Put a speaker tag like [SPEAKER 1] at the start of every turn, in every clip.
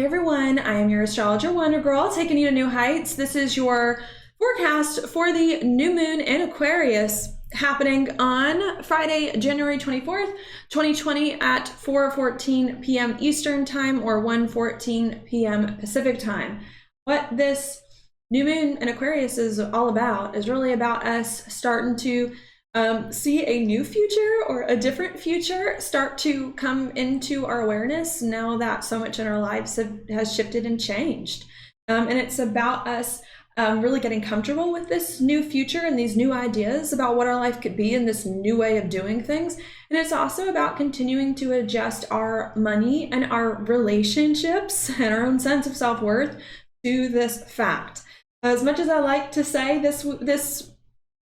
[SPEAKER 1] Hey everyone, I am your astrologer Wonder Girl, taking you to new heights. This is your forecast for the new moon in Aquarius happening on Friday, January 24th, 2020 at 4:14 p.m. Eastern Time or 1:14 p.m. Pacific Time. What this new moon in Aquarius is all about is really about us starting to see a new future or a different future start to come into our awareness now that so much in our lives has shifted and changed. And it's about us really getting comfortable with this new future and these new ideas about what our life could be and this new way of doing things. And it's also about continuing to adjust our money and our relationships and our own sense of self-worth to this fact. As much as I like to say this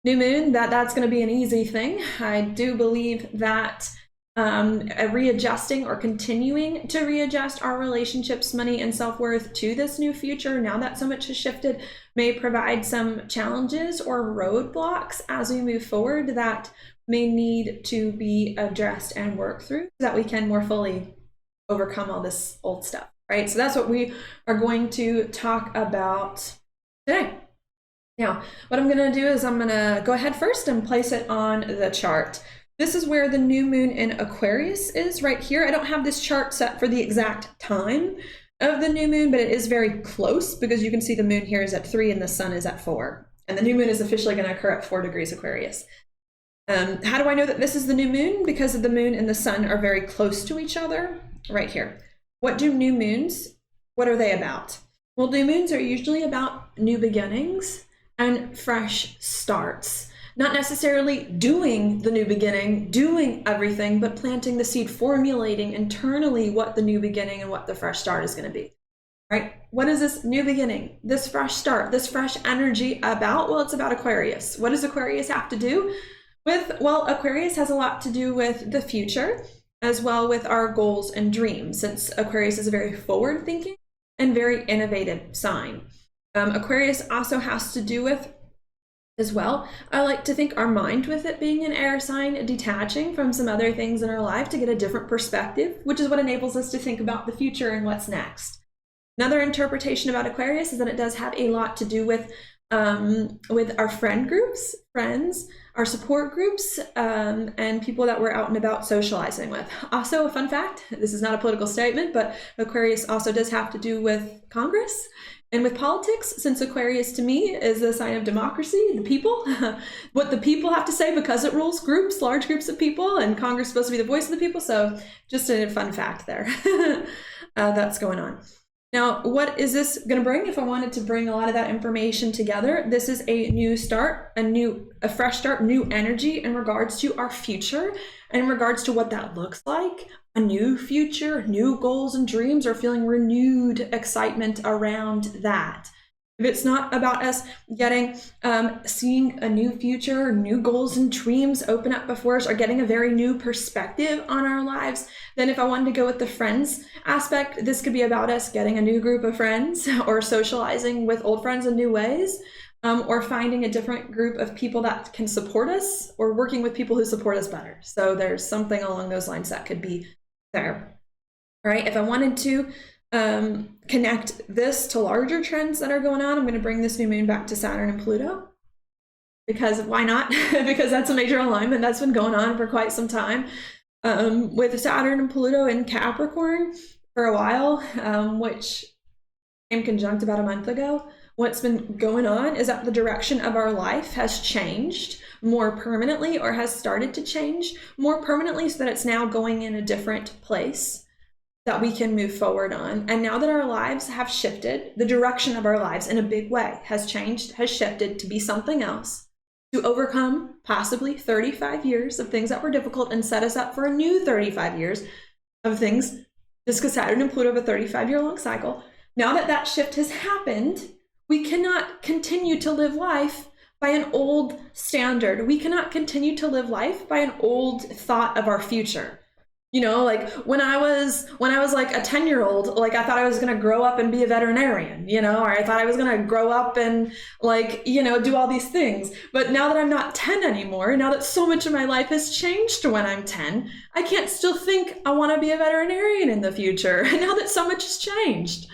[SPEAKER 1] new moon that's going to be an easy thing, I do believe that readjusting or continuing to readjust our relationships, money, and self-worth to this new future, now that so much has shifted, may provide some challenges or roadblocks as we move forward that may need to be addressed and worked through so that we can more fully overcome all this old stuff, right? So that's what we are going to talk about today. Now, what I'm going to do is I'm going to go ahead first and place it on the chart. This is where the new moon in Aquarius is right here. I don't have this chart set for the exact time of the new moon, but it is very close because you can see the moon here is at 3 and the sun is at 4. And the new moon is officially going to occur at 4 degrees Aquarius. How do I know that this is the new moon? Because the moon and the sun are very close to each other right here. What do new moons, what are they about? Well, new moons are usually about new beginnings and fresh starts. Not necessarily doing the new beginning, doing everything, but planting the seed, formulating internally what the new beginning and what the fresh start is going to be, right? What is this new beginning, this fresh start, this fresh energy about? Well, it's about Aquarius. What does Aquarius have to do with? Well, Aquarius has a lot to do with the future, as well with our goals and dreams, since Aquarius is a very forward-thinking and very innovative sign. Aquarius also has to do with, as well, I like to think our mind with it being an air sign, detaching from some other things in our life to get a different perspective, which is what enables us to think about the future and what's next. Another interpretation about Aquarius is that it does have a lot to do with our friend groups, friends, our support groups, and people that we're out and about socializing with. Also, a fun fact, this is not a political statement, but Aquarius also does have to do with Congress and with politics, since Aquarius to me is a sign of democracy, the people, what the people have to say, because it rules groups, large groups of people, and Congress is supposed to be the voice of the people. So just a fun fact there. That's going on. Now, what is this going to bring? If I wanted to bring a lot of that information together, this is a new start, a fresh start, new energy in regards to our future and in regards to what that looks like. A new future, new goals and dreams, or feeling renewed excitement around that. If it's not about us getting, seeing a new future, new goals and dreams open up before us, or getting a very new perspective on our lives, then if I wanted to go with the friends aspect, this could be about us getting a new group of friends or socializing with old friends in new ways, or finding a different group of people that can support us, or working with people who support us better. So there's something along those lines that could be there. All right, if I wanted to connect this to larger trends that are going on, I'm going to bring this new moon back to Saturn and Pluto, because why not? Because that's a major alignment that's been going on for quite some time, with Saturn and Pluto in Capricorn for a while, which came conjunct about a month ago. What's been going on is that the direction of our life has changed more permanently, or has started to change more permanently, so that it's now going in a different place that we can move forward on. And now that our lives have shifted, the direction of our lives in a big way has changed, has shifted to be something else, to overcome possibly 35 years of things that were difficult and set us up for a new 35 years of things, just because Saturn and Pluto have a 35-year-long cycle. Now that that shift has happened, we cannot continue to live life by an old standard. We cannot continue to live life by an old thought of our future. You know, like when I was like a 10-year-old, like I thought I was going to grow up and be a veterinarian, you know, or I thought I was going to grow up and like, you know, do all these things. But now that I'm not 10 anymore, now that so much of my life has changed when I'm 10, I can't still think I want to be a veterinarian in the future. And now that so much has changed,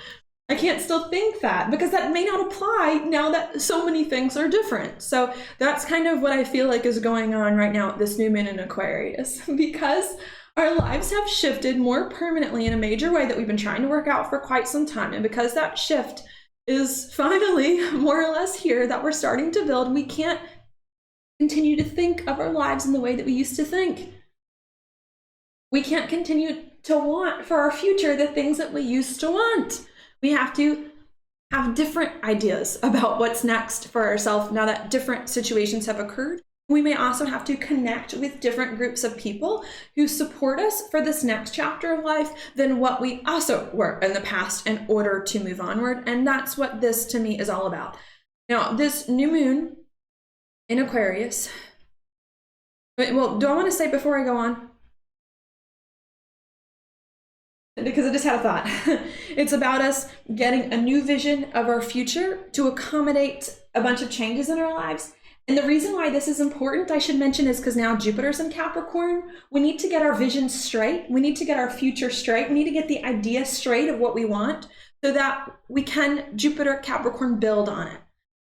[SPEAKER 1] I can't still think that because that may not apply now that so many things are different. So that's kind of what I feel like is going on right now at this new moon in Aquarius, because our lives have shifted more permanently in a major way that we've been trying to work out for quite some time. And because that shift is finally more or less here, that we're starting to build, we can't continue to think of our lives in the way that we used to think. We can't continue to want for our future the things that we used to want. We have to have different ideas about what's next for ourselves now that different situations have occurred. We may also have to connect with different groups of people who support us for this next chapter of life than what we also were in the past in order to move onward. And that's what this to me is all about. Now, this new moon in Aquarius, well, do I want to say before I go on? Because I just had a thought. It's about us getting a new vision of our future to accommodate a bunch of changes in our lives. And the reason why this is important, I should mention, is because now Jupiter's in Capricorn. We need to get our vision straight. We need to get our future straight. We need to get the idea straight of what we want so that we can, Jupiter Capricorn, build on it.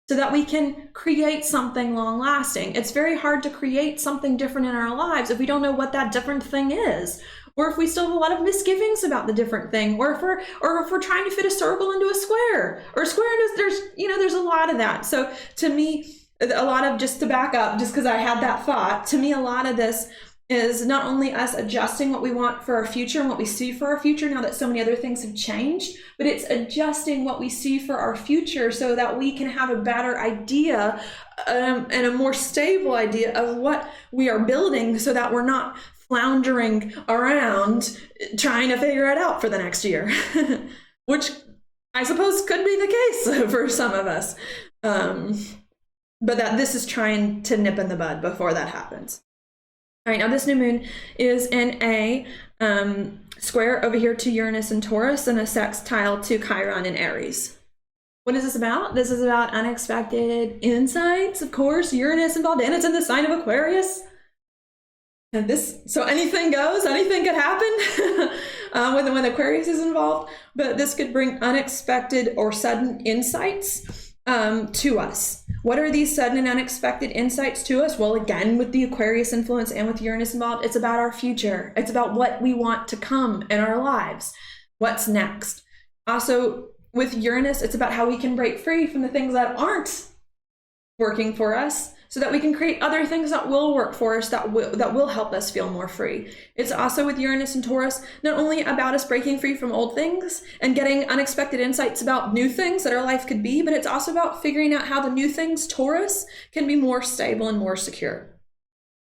[SPEAKER 1] So that we can create something long lasting. It's very hard to create something different in our lives if we don't know what that different thing is. Or if we still have a lot of misgivings about the different thing, or if we're trying to fit a circle into a square, or a square into, there's a lot of that. So to me, a lot of, just to back up, just because I had that thought, to me, a lot of this is not only us adjusting what we want for our future and what we see for our future now that so many other things have changed, but it's adjusting what we see for our future so that we can have a better idea and a more stable idea of what we are building so that we're not floundering around trying to figure it out for the next year, which I suppose could be the case for some of us. But that this is trying to nip in the bud before that happens. All right, now this new moon is in a square over here to Uranus and Taurus and a sextile to Chiron and Aries. What is this about? This is about unexpected insights, of course. Uranus involved, and it's in the sign of Aquarius. And so anything goes, anything could happen when Aquarius is involved, but this could bring unexpected or sudden insights to us. What are these sudden and unexpected insights to us? Well, again, with the Aquarius influence and with Uranus involved, it's about our future. It's about what we want to come in our lives. What's next? Also, with Uranus, it's about how we can break free from the things that aren't working for us so that we can create other things that will work for us, that will help us feel more free. It's also with Uranus and Taurus, not only about us breaking free from old things and getting unexpected insights about new things that our life could be, but it's also about figuring out how the new things, Taurus, can be more stable and more secure,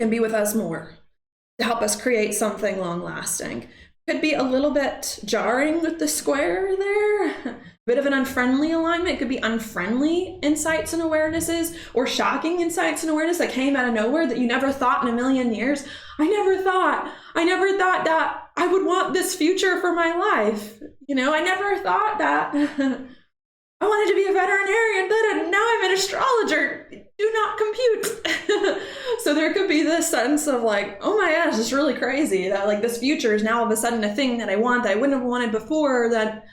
[SPEAKER 1] can be with us more, to help us create something long lasting. Could be a little bit jarring with the square there. Bit of an unfriendly alignment. It could be unfriendly insights and awarenesses, or shocking insights and awareness that came out of nowhere that you never thought in a million years. I never thought that I would want this future for my life. I never thought that I wanted to be a veterinarian, but now I'm an astrologer. Do not compute. So there could be this sense of like, oh my gosh, it's really crazy that like this future is now all of a sudden a thing that I want that I wouldn't have wanted before, that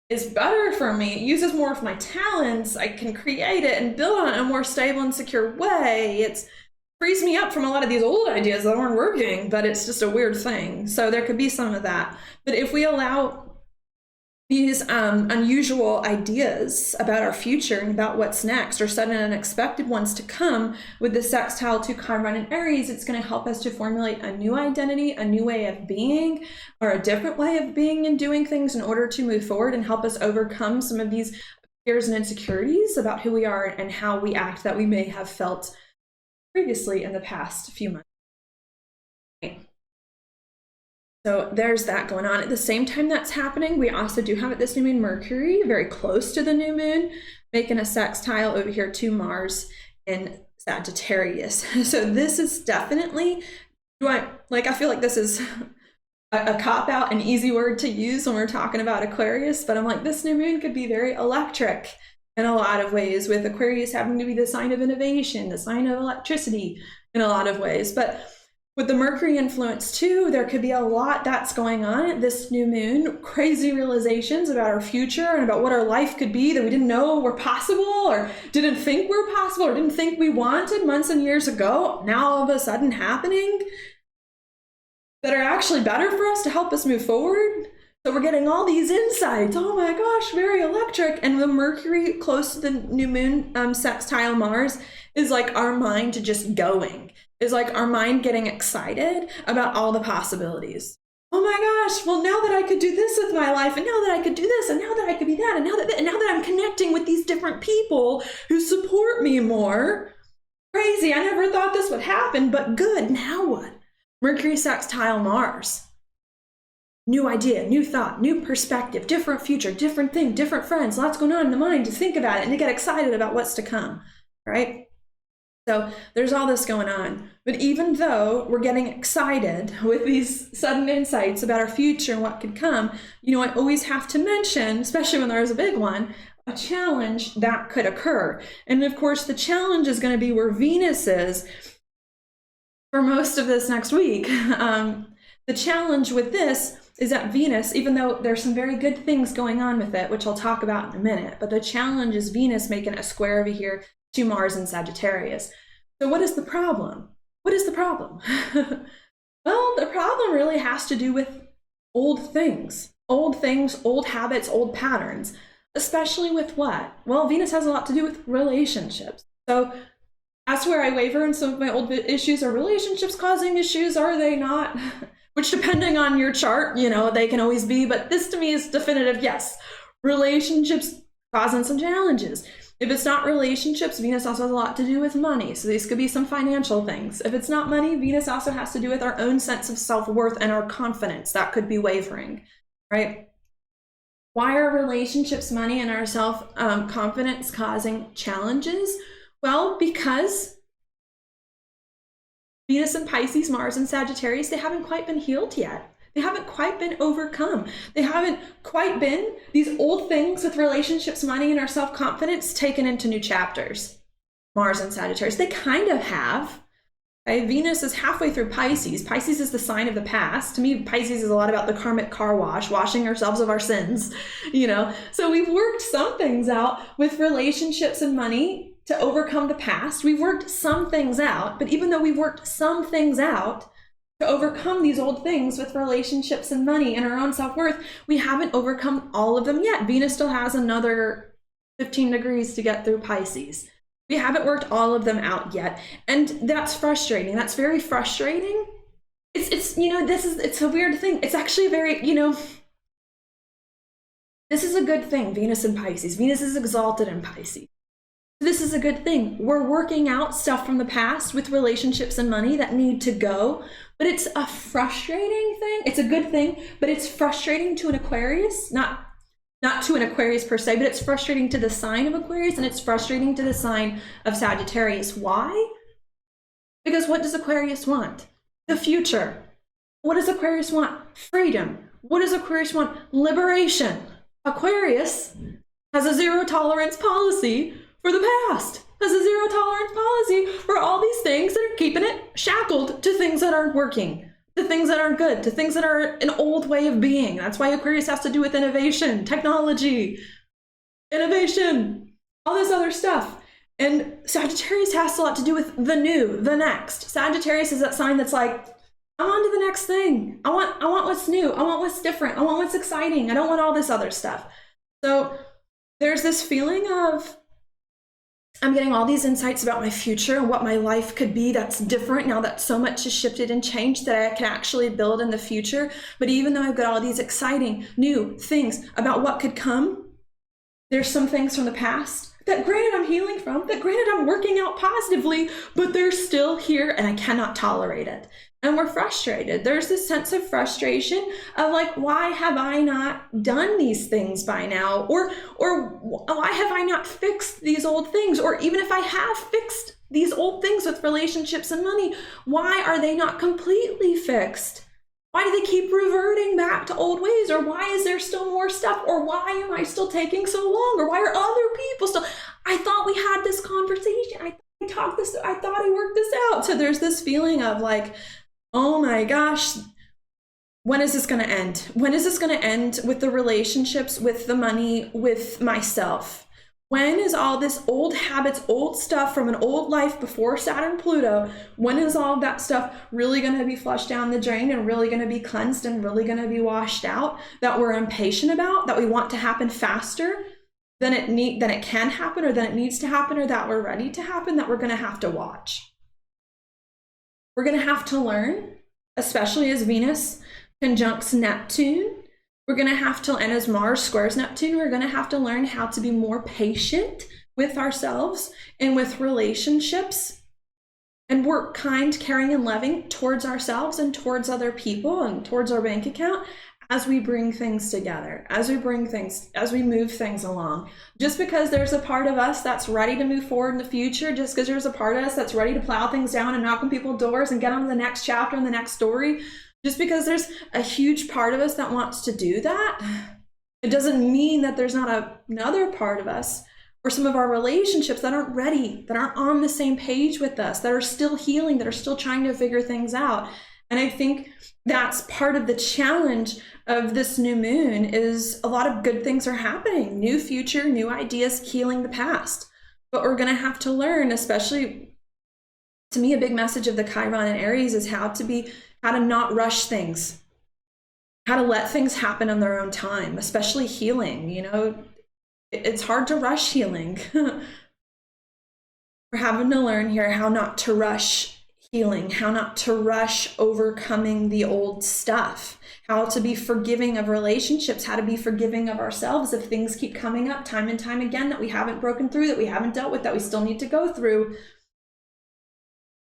[SPEAKER 1] is better for me. It uses more of my talents. I can create it and build on it in a more stable and secure way. It frees me up from a lot of these old ideas that aren't working, but it's just a weird thing. So there could be some of that. But if we allow these unusual ideas about our future and about what's next, or sudden and unexpected ones to come with the sextile to Chiron and Aries, it's going to help us to formulate a new identity, a new way of being, or a different way of being and doing things in order to move forward and help us overcome some of these fears and insecurities about who we are and how we act that we may have felt previously in the past few months. So there's that going on. At the same time that's happening, we also do have at this new moon Mercury very close to the new moon, making a sextile over here to Mars in Sagittarius. So this is definitely I feel like this is a cop-out, an easy word to use when we're talking about Aquarius, but I'm like, this new moon could be very electric in a lot of ways, with Aquarius having to be the sign of innovation, the sign of electricity in a lot of ways. But with the Mercury influence too, there could be a lot that's going on at this new moon, crazy realizations about our future and about what our life could be that we didn't know were possible, or didn't think were possible, or didn't think we wanted months and years ago, now all of a sudden happening, that are actually better for us to help us move forward. So we're getting all these insights. Oh my gosh, very electric. And the Mercury close to the new moon sextile Mars is like our mind just going, is like our mind getting excited about all the possibilities. Oh my gosh, well, now that I could do this with my life, and now that I could do this, and now that I could be that, and now that I'm connecting with these different people who support me more. Crazy, I never thought this would happen, but good, now what? Mercury sextile Mars. New idea, new thought, new perspective, different future, different thing, different friends, lots going on in the mind to think about it and to get excited about what's to come, right? So there's all this going on. But even though we're getting excited with these sudden insights about our future and what could come, you know, I always have to mention, especially when there's a big one, a challenge that could occur. And of course, the challenge is going to be where Venus is for most of this next week. The challenge with this is that Venus, even though there's some very good things going on with it, which I'll talk about in a minute, but the challenge is Venus making a square over here to Mars in Sagittarius. So what is the problem? What is the problem? Well, the problem really has to do with old things, old habits, old patterns, especially with what? Well, Venus has a lot to do with relationships. So that's where I waver in some of my old issues. Are relationships causing issues? Are they not? Which, depending on your chart, you know, they can always be, but this to me is definitive. Yes, relationships causing some challenges. If it's not relationships, Venus also has a lot to do with money. So these could be some financial things. If it's not money, Venus also has to do with our own sense of self-worth and our confidence. That could be wavering, right? Why are relationships, money, and our self-confidence causing challenges? Well, because Venus and Pisces, Mars and Sagittarius, they haven't quite been healed yet. They haven't quite been overcome. They haven't quite been, these old things with relationships, money, and our self-confidence taken into new chapters. Mars and Sagittarius, they kind of have. Okay? Venus is halfway through Pisces. Pisces is the sign of the past. To me, Pisces is a lot about the karmic car wash, washing ourselves of our sins, you know? So we've worked some things out with relationships and money to overcome the past. We've worked some things out, but even though we've worked some things out to overcome these old things with relationships and money and our own self-worth, we haven't overcome all of them yet. Venus still has another 15 degrees to get through Pisces. We haven't worked all of them out yet. And that's frustrating. That's very frustrating. It's you know, it's a weird thing. It's actually a very, you know, this is a good thing, Venus and Pisces. Venus is exalted in Pisces. This is a good thing. We're working out stuff from the past with relationships and money that need to go, but it's a frustrating thing. It's a good thing, but it's frustrating to an Aquarius, not to an Aquarius per se, but it's frustrating to the sign of Aquarius, and it's frustrating to the sign of Sagittarius. Why? Because what does Aquarius want? The future. What does Aquarius want? Freedom. What does Aquarius want? Liberation. Aquarius has a zero tolerance policy for the past, has a zero tolerance policy for all these things that are keeping it shackled to things that aren't working, to things that aren't good, to things that are an old way of being. That's why Aquarius has to do with innovation, technology, innovation, all this other stuff. And Sagittarius has a lot to do with the new, the next. Sagittarius is that sign that's like, I'm on to the next thing. I want what's new. I want what's different. I want what's exciting. I don't want all this other stuff. So there's this feeling of, I'm getting all these insights about my future and what my life could be that's different now that so much has shifted and changed that I can actually build in the future. But even though I've got all these exciting new things about what could come, there's some things from the past that granted I'm healing from, that granted I'm working out positively, but they're still here and I cannot tolerate it. And we're frustrated. There's this sense of frustration of like, why have I not done these things by now? Or why have I not fixed these old things? Or even if I have fixed these old things with relationships and money, why are they not completely fixed? Why do they keep reverting back to old ways? Or why is there still more stuff? Or why am I still taking so long? Or why are other people still? I thought we had this conversation. I thought I worked this out. So there's this feeling of like, oh my gosh, when is this going to end? When is this going to end with the relationships, with the money, with myself? When is all this old habits, old stuff from an old life before Saturn, Pluto, when is all that stuff really going to be flushed down the drain and really going to be cleansed and really going to be washed out, that we're impatient about, that we want to happen faster than it can happen, or than it needs to happen, or that we're ready to happen, that we're going to have to watch? We're going to have to learn, especially as Venus conjuncts Neptune. We're going to have to, and as Mars squares Neptune, we're going to have to learn how to be more patient with ourselves and with relationships, and work kind, caring, and loving towards ourselves and towards other people and towards our bank account as we bring things together, as we move things along. Just because there's a part of us that's ready to move forward in the future, just because there's a part of us that's ready to plow things down and knock on people's doors and get on to the next chapter and the next story, just because there's a huge part of us that wants to do that, it doesn't mean that there's not another part of us, or some of our relationships that aren't ready, that aren't on the same page with us, that are still healing, that are still trying to figure things out. And I think that's part of the challenge of this new moon, is a lot of good things are happening. New future, new ideas, healing the past. But we're going to have to learn, especially, to me, a big message of the Chiron and Aries is how to not rush things, how to let things happen on their own time, especially healing. You know, it's hard to rush healing. We're having to learn here how not to rush healing, how not to rush overcoming the old stuff, how to be forgiving of relationships, how to be forgiving of ourselves if things keep coming up time and time again that we haven't broken through, that we haven't dealt with, that we still need to go through.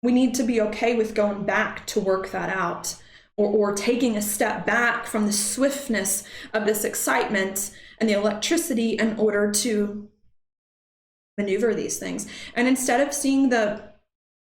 [SPEAKER 1] We need to be okay with going back to work that out, or taking a step back from the swiftness of this excitement and the electricity in order to maneuver these things. And instead of seeing the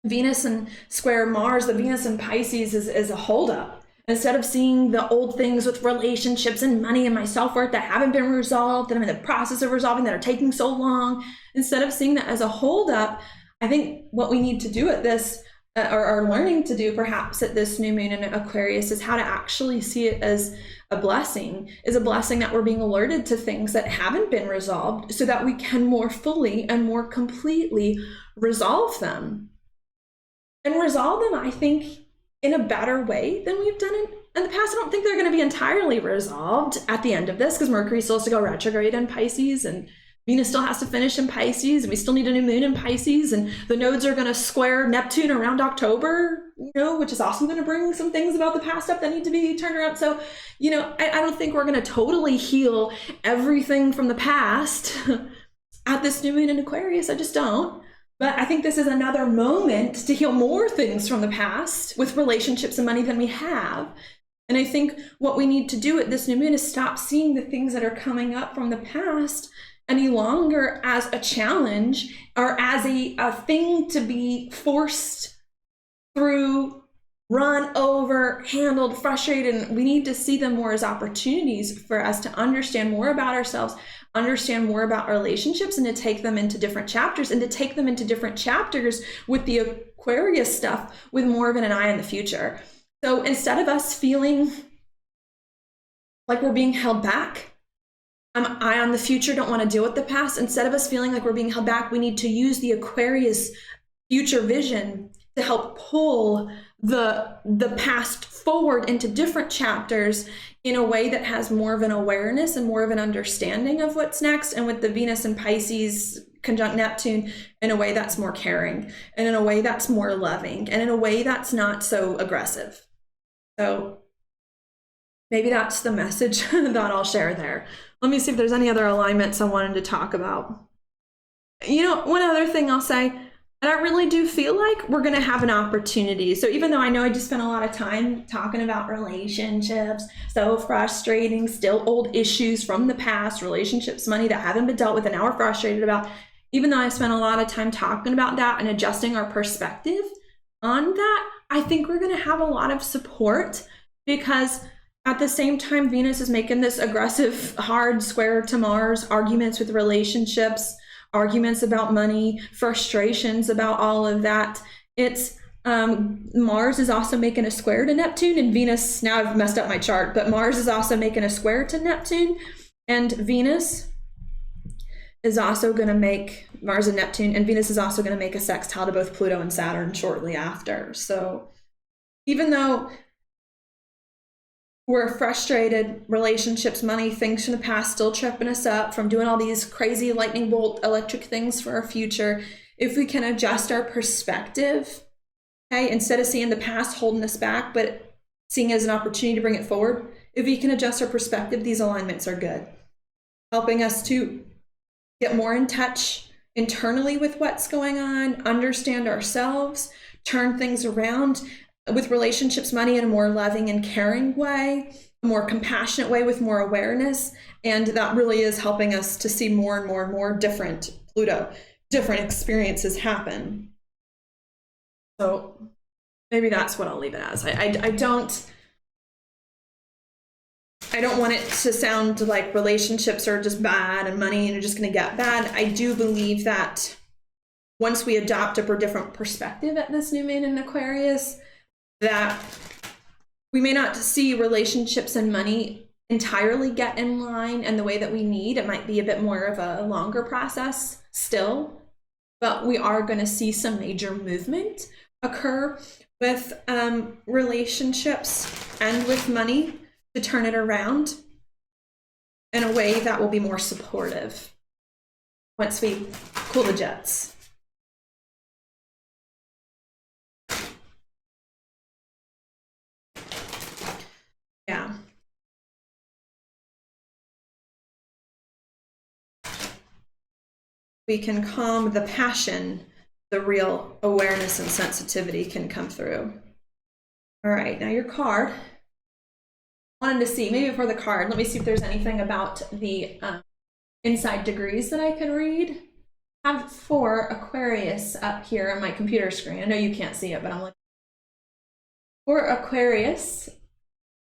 [SPEAKER 1] Venus and square Mars, the Venus in Pisces is a holdup. Instead of seeing the old things with relationships and money and my self-worth that haven't been resolved, that I'm in the process of resolving, that are taking so long, instead of seeing that as a holdup, I think what we need to do at this, or are learning to do perhaps at this new moon in Aquarius, is how to actually see it as a blessing, that we're being alerted to things that haven't been resolved so that we can more fully and more completely resolve them. And resolve them, I think, in a better way than we've done it in the past. I don't think they're going to be entirely resolved at the end of this, because Mercury still has to go retrograde in Pisces, and Venus still has to finish in Pisces, and we still need a new moon in Pisces, and the nodes are going to square Neptune around October, you know, which is also going to bring some things about the past up that need to be turned around. So, you know, I don't think we're going to totally heal everything from the past at this new moon in Aquarius. I just don't. But I think this is another moment to heal more things from the past with relationships and money than we have. And I think what we need to do at this new moon is stop seeing the things that are coming up from the past any longer as a challenge or as a thing to be forced through, run over, handled, frustrated. And we need to see them more as opportunities for us to understand more about ourselves, understand more about relationships, and to take them into different chapters, and to take them into different chapters with the Aquarius stuff with more of an eye on the future. So instead of us feeling like we're being held back, eye on the future, don't want to deal with the past, instead of us feeling like we're being held back, we need to use the Aquarius future vision to help pull the past forward into different chapters in a way that has more of an awareness and more of an understanding of what's next. And with the Venus and Pisces conjunct Neptune, in a way that's more caring, and in a way that's more loving, and in a way that's not so aggressive. So maybe that's the message that I'll share there. Let me see if there's any other alignments I wanted to talk about. You know, one other thing I'll say, and I really do feel like we're going to have an opportunity. So even though I know I just spent a lot of time talking about relationships, so frustrating, still old issues from the past, relationships, money that haven't been dealt with, and now we're frustrated about, even though I spent a lot of time talking about that and adjusting our perspective on that, I think we're going to have a lot of support, because at the same time, Venus is making this aggressive, hard square to Mars, arguments with relationships, arguments about money, frustrations about all of that. It's Mars is also making a square to Neptune, and Venus, now I've messed up my chart, but Mars is also making a square to Neptune, and Venus is also going to make, Mars and Neptune, and Venus is also going to make a sextile to both Pluto and Saturn shortly after. So even though we're frustrated, relationships, money, things from the past still tripping us up from doing all these crazy lightning bolt electric things for our future, if we can adjust our perspective, okay, instead of seeing the past holding us back, but seeing it as an opportunity to bring it forward, if we can adjust our perspective, these alignments are good, helping us to get more in touch internally with what's going on, understand ourselves, turn things around with relationships, money in a more loving and caring way, a more compassionate way with more awareness. And that really is helping us to see more and more and more different Pluto, different experiences happen. So maybe that's what I'll leave it as. I don't want it to sound like relationships are just bad and money and are just going to get bad. I do believe that once we adopt a different perspective at this new moon in Aquarius, that we may not see relationships and money entirely get in line and the way that we need. It might be a bit more of a longer process still, but we are going to see some major movement occur with relationships and with money to turn it around in a way that will be more supportive once we cool the jets. Yeah. We can calm the passion, the real awareness and sensitivity can come through. All right, now your card. I wanted to see, maybe before the card, let me see if there's anything about the inside degrees that I can read. I have 4 Aquarius up here on my computer screen. I know you can't see it, but I'm looking. For Aquarius,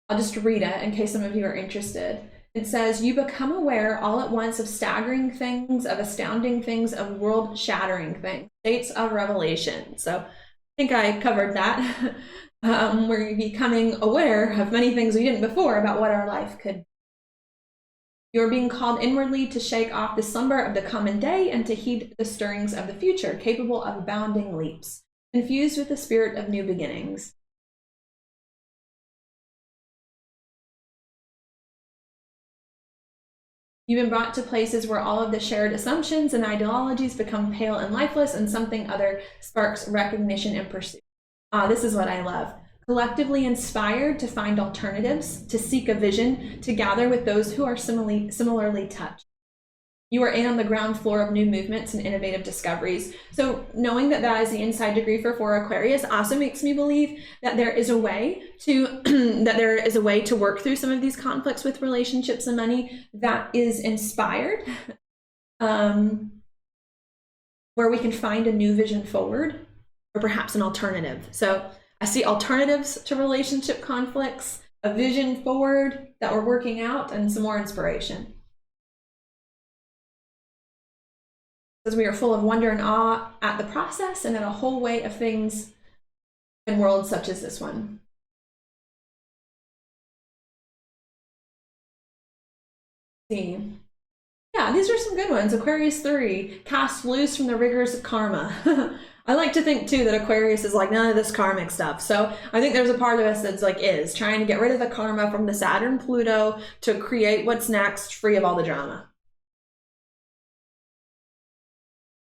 [SPEAKER 1] I'll just read it in case some of you are interested. It says, you become aware all at once of staggering things, of astounding things, of world-shattering things, states of revelation. So I think I covered that. We're becoming aware of many things we didn't before about what our life could be. You're being called inwardly to shake off the slumber of the common day and to heed the stirrings of the future, capable of bounding leaps, infused with the spirit of new beginnings. You've been brought to places where all of the shared assumptions and ideologies become pale and lifeless, and something other sparks recognition and pursuit. This is what I love. Collectively inspired to find alternatives, to seek a vision, to gather with those who are similarly touched. You are in on the ground floor of new movements and innovative discoveries. So knowing that that is the inside degree for Aquarius also makes me believe that there is a way to work through some of these conflicts with relationships and money that is inspired, where we can find a new vision forward, or perhaps an alternative. So I see alternatives to relationship conflicts, a vision forward that we're working out, and some more inspiration. Because we are full of wonder and awe at the process and at a whole way of things in worlds such as this one. See. Yeah, these are some good ones. Aquarius 3, cast loose from the rigors of karma. I like to think too that Aquarius is like none of this karmic stuff. So I think there's a part of us that's like trying to get rid of the karma from the Saturn Pluto to create what's next, free of all the drama.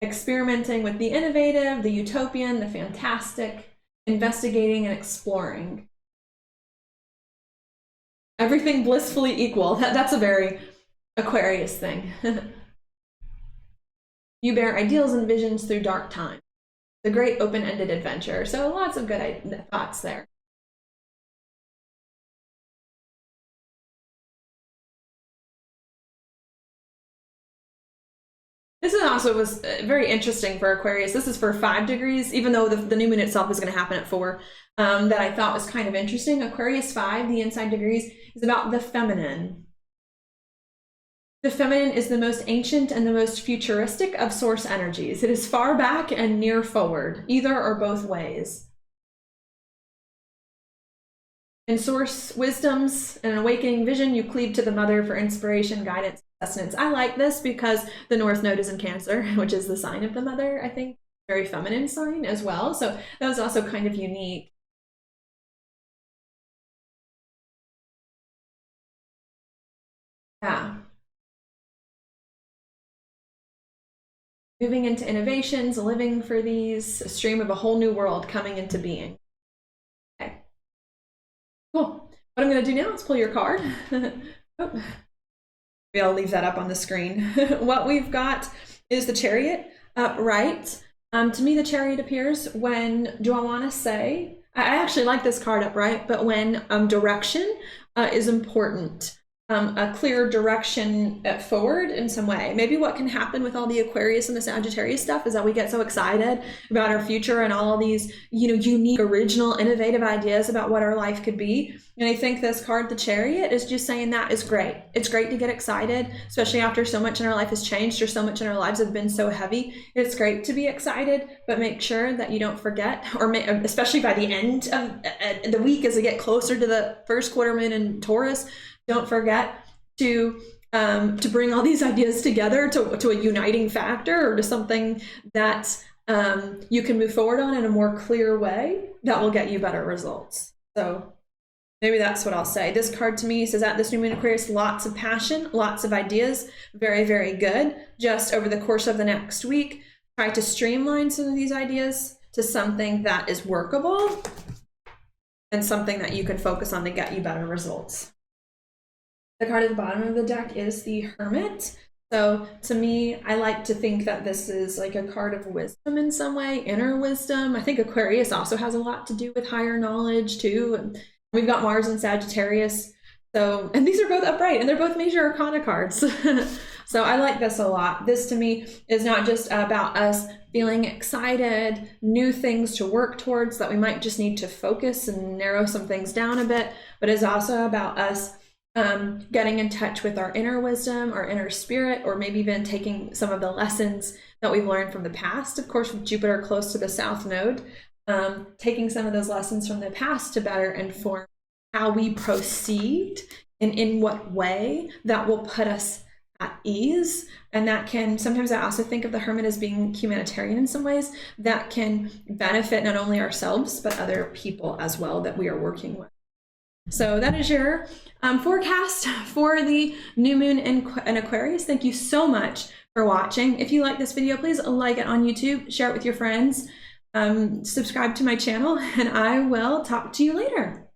[SPEAKER 1] Experimenting with the innovative, the utopian, the fantastic, investigating and exploring. Everything blissfully equal. That's a very Aquarius thing. You bear ideals and visions through dark times. The great open-ended adventure. So lots of good thoughts there. This is also was very interesting for Aquarius. This is for 5 degrees, even though the new moon itself is going to happen at 4. That I thought was kind of interesting. Aquarius 5, the inside degrees, is about the feminine. The feminine is the most ancient and the most futuristic of source energies. It is far back and near forward, either or both ways. In source wisdoms and an awakening vision, you cleave to the mother for inspiration, guidance, sustenance. I like this because the North Node is in Cancer, which is the sign of the mother, I think. Very feminine sign as well. So that was also kind of unique. Yeah. Moving into innovations, living for these, a stream of a whole new world coming into being. Okay. Cool. What I'm going to do now is pull your card. Oh. Maybe I'll leave that up on the screen. What we've got is the Chariot upright. To me, the Chariot appears when, do I want to say, I actually like this card upright, but when direction is important. A clear direction forward in some way. Maybe what can happen with all the Aquarius and the Sagittarius stuff is that we get so excited about our future and all these, unique, original, innovative ideas about what our life could be. And I think this card, the Chariot, is just saying that is great. It's great to get excited, especially after so much in our life has changed or so much in our lives have been so heavy. It's great to be excited, but make sure that you don't forget, or especially by the end of the week as we get closer to the first quarter moon in Taurus, don't forget to bring all these ideas together to a uniting factor, or to something that you can move forward on in a more clear way that will get you better results. So maybe that's what I'll say. This card to me says at this new moon Aquarius, lots of passion, lots of ideas, very, very good. Just over the course of the next week, try to streamline some of these ideas to something that is workable and something that you can focus on to get you better results. The card at the bottom of the deck is the Hermit. So to me, I like to think that this is like a card of wisdom in some way, inner wisdom. I think Aquarius also has a lot to do with higher knowledge too. And we've got Mars and Sagittarius. So, and these are both upright and they're both major arcana cards. So I like this a lot. This to me is not just about us feeling excited, new things to work towards that we might just need to focus and narrow some things down a bit, but is also about us getting in touch with our inner wisdom, our inner spirit, or maybe even taking some of the lessons that we've learned from the past. Of course, with Jupiter close to the South Node, taking some of those lessons from the past to better inform how we proceed and in what way that will put us at ease. And that can, sometimes I also think of the Hermit as being humanitarian in some ways, that can benefit not only ourselves, but other people as well that we are working with. So that is your forecast for the new moon in Aquarius. Thank you so much for watching. If you like this video, please like it on YouTube, share it with your friends, subscribe to my channel, and I will talk to you later.